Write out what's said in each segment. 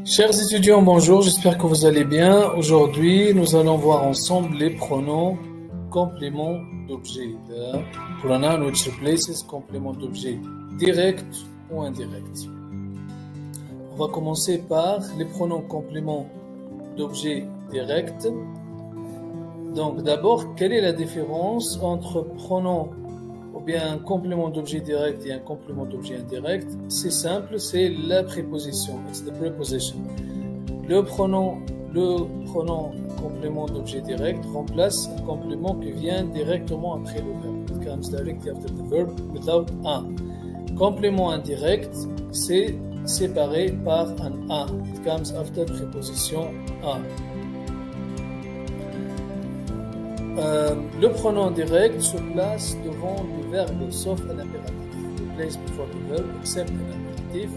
Chers étudiants, bonjour, j'espère que vous allez bien. Aujourd'hui, nous allons voir ensemble les pronoms compléments d'objet. The pronoun which replaces complément d'objet direct ou indirect. On va commencer par les pronoms compléments d'objet direct. Donc d'abord, quelle est la différence entre pronom ou bien un complément d'objet direct et un complément d'objet indirect? C'est simple, c'est la préposition. It's the preposition. Le pronom complément d'objet direct remplace un complément qui vient directement après le verbe. It comes directly after the verb without un. Complément indirect, c'est séparé par un a. It comes after préposition a. Le pronom direct se place devant le verbe sauf un impératif. Place before the verb except an imperative.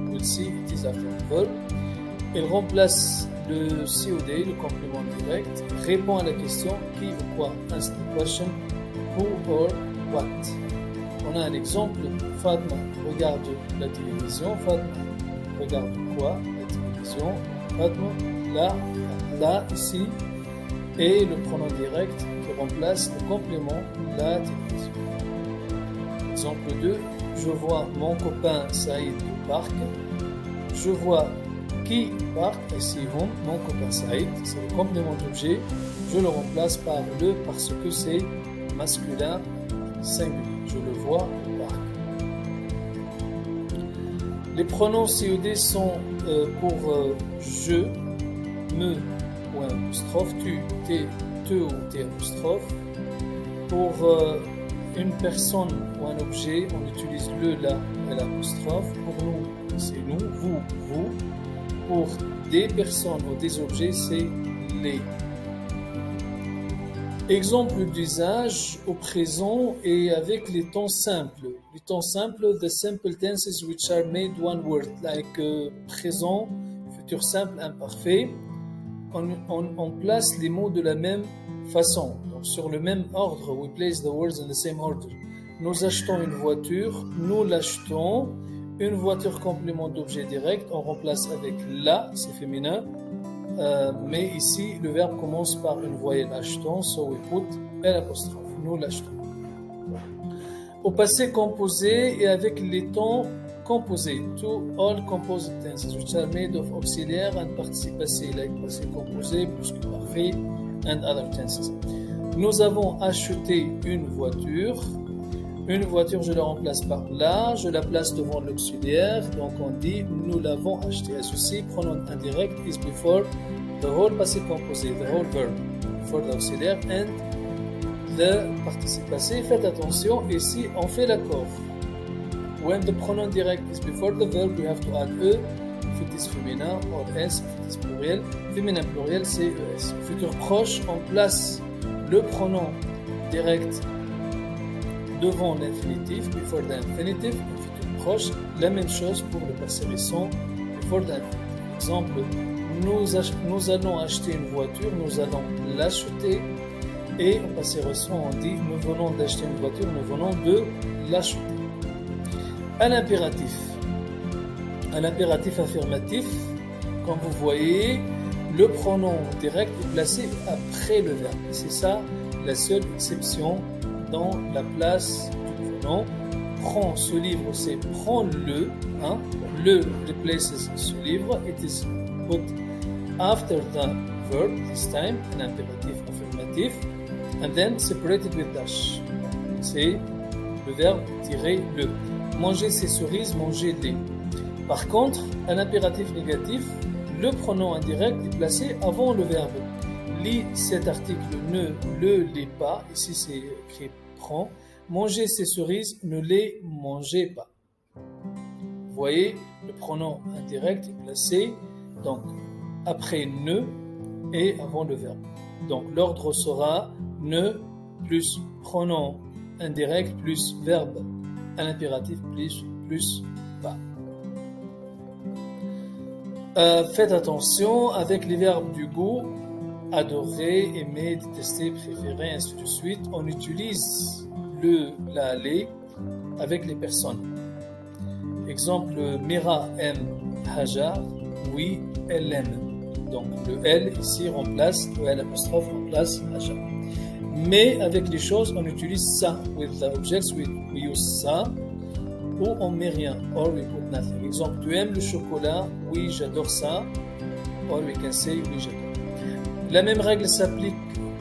We'll see it is after the verb. Il remplace le COD, le complément direct, répond à la question qui ou quoi. Answer the question who or what. On a un exemple. Fatma regarde la télévision. Fatma regarde quoi? La télévision. Fatma là ici. Et le pronom direct qui remplace le complément la télévision. Exemple 2. Je vois mon copain Saïd au parc. Je vois qui parc, ici mon copain Saïd, c'est le complément d'objet. Je le remplace par le parce que c'est masculin singulier. Je le vois au parc. Les pronoms COD sont pour je, me ou un apostrophe, tu, t'es, te ou t'es apostrophe. Pour une personne ou un objet, on utilise le, la et l'apostrophe. Pour nous, c'est nous, vous, vous. Pour des personnes ou des objets, c'est les. Exemple d'usage au présent et avec les temps simples. Les temps simples, the simple tenses which are made one word, like présent, futur simple, imparfait. On place les mots de la même façon, donc sur le même ordre. We place the words in the same order. Nous achetons une voiture, nous l'achetons. Une voiture complément d'objet direct, on remplace avec la, c'est féminin, mais ici le verbe commence par une voyelle achetons, so we put l'apostrophe, nous l'achetons. Au passé composé et avec les temps composés, to all composed tenses which are made of auxiliaire and participe passé, like passé composé, plus que parfait, and other tenses. Nous avons acheté une voiture. Une voiture, je la remplace par la, je la place devant l'auxiliaire, donc on dit nous l'avons acheté. À ceci, pronom indirect is before the whole passé composé, the whole verb, before the auxiliaire and the participe passé. Faites attention, ici on fait l'accord. When the pronoun direct is before the verb, we have to add e, if it is féminin, or s, if it is pluriel. Féminin pluriel, c'est es. Futur proche, on place le pronom direct devant l'infinitif, before the infinitive, le futur proche. La même chose pour le passé récent, before the infinitive. Exemple, nous allons acheter une voiture, nous allons l'acheter. Et au passé récent, on dit nous venons d'acheter une voiture, nous venons de l'acheter. Un impératif. Un impératif affirmatif, comme vous voyez, le pronom direct est placé après le verbe. C'est ça la seule exception dans la place du pronom. Prends ce livre, c'est prends-le. Hein? Le replaces ce livre. It is put after the verb, this time, an imperative affirmative, and then separated with dash. C'est le verbe tirer le. Manger ces cerises, manger-les. Par contre, un impératif négatif, le pronom indirect est placé avant le verbe. Lis cet article, ne le lis pas. Ici, c'est écrit prends. Manger ces cerises, ne les mangez pas. Vous voyez, le pronom indirect est placé donc après ne et avant le verbe. Donc l'ordre sera ne plus pronom indirect plus verbe à l'impératif plus pas. Faites attention avec les verbes du goût. Adorer, aimer, détester, préférer, ainsi de suite. On utilise le, la, les avec les personnes. Exemple, Mira aime Hajar, oui, elle l'aime. Donc le L ici remplace, le L apostrophe remplace Aja. Mais avec les choses, on utilise ça. With the objects, we use ça. Ou on met rien. Or we put nothing. Exemple, tu aimes le chocolat? Oui, j'adore ça. Or we can say, oui, j'adore. La même règle s'applique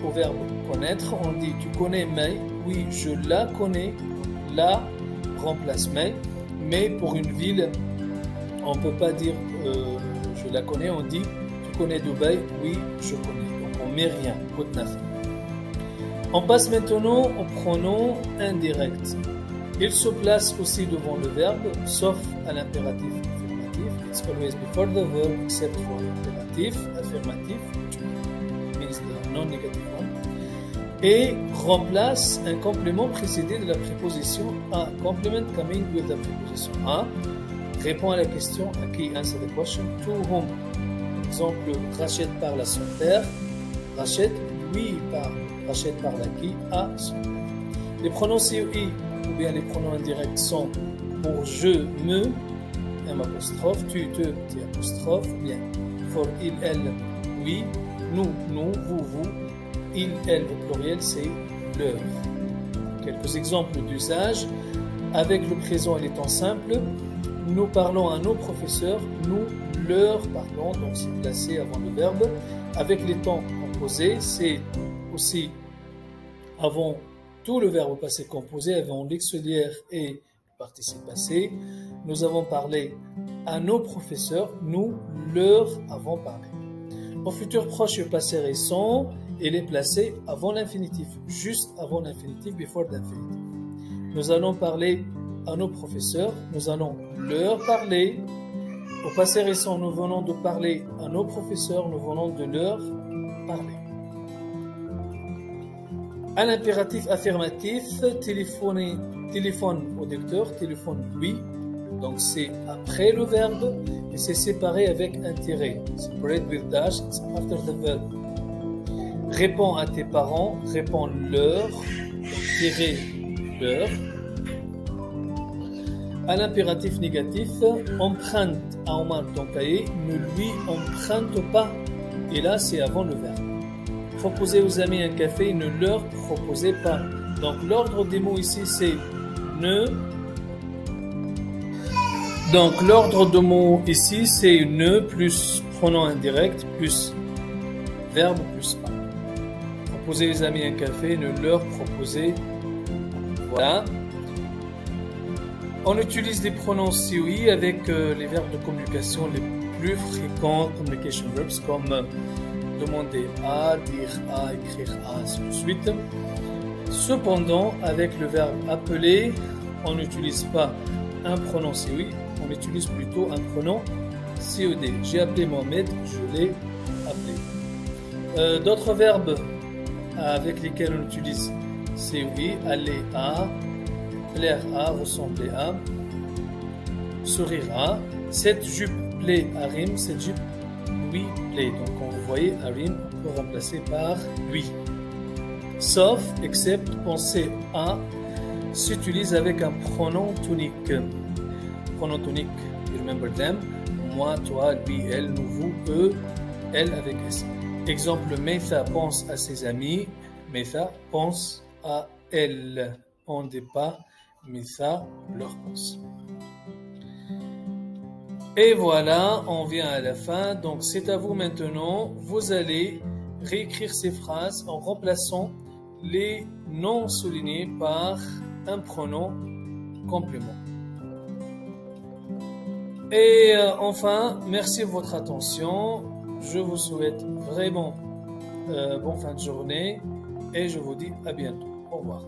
au verbe connaître. On dit, tu connais May? Oui, je la connais. La remplace May. Mais pour une ville, on ne peut pas dire je la connais. On dit, tu connais Dubaï? Oui, je connais. Donc on met rien. Put nothing. On passe maintenant au pronom indirect. Il se place aussi devant le verbe, sauf à l'impératif affirmatif. It's always before the verb except for l'impératif affirmatif, which means the non-negative one. Et remplace un complément précédé de la préposition a. Complement coming with the préposition a. Répond à la question à qui? Answer the question. To whom? Exemple, Rachid parle à son père. Rachid lui parle. Rachid parle à qui? À son père. Les pronoms COI ou bien les pronoms indirects sont pour je, me, M apostrophe, tu, te, T apostrophe, bien. For il, elle, oui, nous, vous, il, elle au pluriel, c'est leur. Quelques exemples d'usage. Avec le présent et les temps simples, nous parlons à nos professeurs, nous leur parlons, donc c'est placé avant le verbe. Avec les temps composés, c'est aussi avant tout le verbe passé composé, avant l'auxiliaire et le participe passé. Nous avons parlé à nos professeurs, nous leur avons parlé. Au futur proche, le passé récent, il est placé avant l'infinitif, juste avant l'infinitif, before l'infinitif. Nous allons parler à nos professeurs, nous allons leur parler. Au passé récent, nous venons de parler à nos professeurs, nous venons de leur parler. À l'impératif affirmatif, téléphone au docteur, téléphone oui. Donc c'est après le verbe et c'est séparé avec un tiret. Separate with dash, it's after the verb. Réponds à tes parents, réponds leur, tiret leur. À l'impératif négatif, emprunte à Omar ton cahier, ne lui emprunte pas. Et là c'est avant le verbe. Proposez aux amis un café, ne leur proposez pas. Donc l'ordre des mots ici c'est ne. Donc l'ordre de mots ici c'est ne plus pronom indirect plus verbe plus pas. Proposez aux amis un café, ne leur proposez. Voilà. On utilise des pronoms COI avec les verbes de communication les plus fréquents, communication verbs comme demander à, dire à, écrire à, ainsi de suite. Cependant, avec le verbe appeler, on n'utilise pas un pronom COI, on utilise plutôt un pronom COD. J'ai appelé Mohamed, je l'ai appelé. D'autres verbes avec lesquels on utilise COI, aller à, plaire à, ressembler à, sourire à. Cette jupe plaît à Rim, cette jupe lui plaît. Donc, vous voyez, Arim, on peut remplacer par lui. Sauf, except, penser à, s'utilise avec un pronom tonique. Pronom tonique, you remember them. Moi, toi, lui, elle, nous, vous, eux, elle avec S. Exemple, Metha pense à ses amis. Metha pense à elle. On ne dit pas Metha leur pense. Et voilà, on vient à la fin. Donc, c'est à vous maintenant. Vous allez réécrire ces phrases en remplaçant les noms soulignés par un pronom complément. Et enfin, merci de votre attention. Je vous souhaite vraiment bonne fin de journée et je vous dis à bientôt. Au revoir.